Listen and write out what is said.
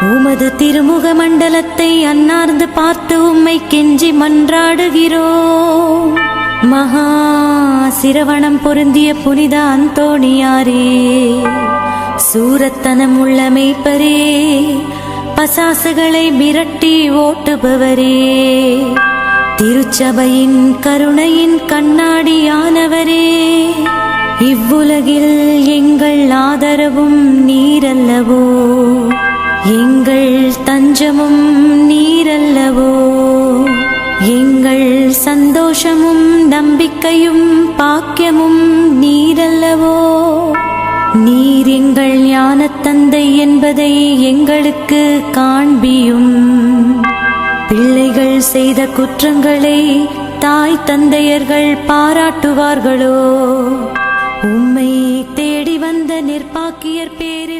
உமது திருமுக மண்டலத்தை அன்னார்ந்து பார்த்து உம்மை கெஞ்சி மன்றாடுகிறோம். மகா சிரவணம் பொருந்திய புனித அந்தோணியாரே, சூரத்தனம் உள்ள மேய்ப்பரே, பசாசுகளை மிரட்டி ஓட்டுபவரே, திருச்சபையின் கருணையின் கண்ணாடியானவரே, இவ்வுலகில் எங்கள் ஆதரவும் நீரல்லவோ, எங்கள் தஞ்சமும் நீரல்லவோ, எங்கள் சந்தோஷமும் நம்பிக்கையும் பாக்கியமும் நீரல்லவோ. நீர் எங்கள் ஞானத்தந்தை என்பதை எங்களுக்கு காண்பியும். பிள்ளைகள் செய்த குற்றங்களை தாய் தந்தையர்கள் பாராட்டுவார்களோ? உம்மை தேடி வந்த நிர்பாக்கியர் பேர்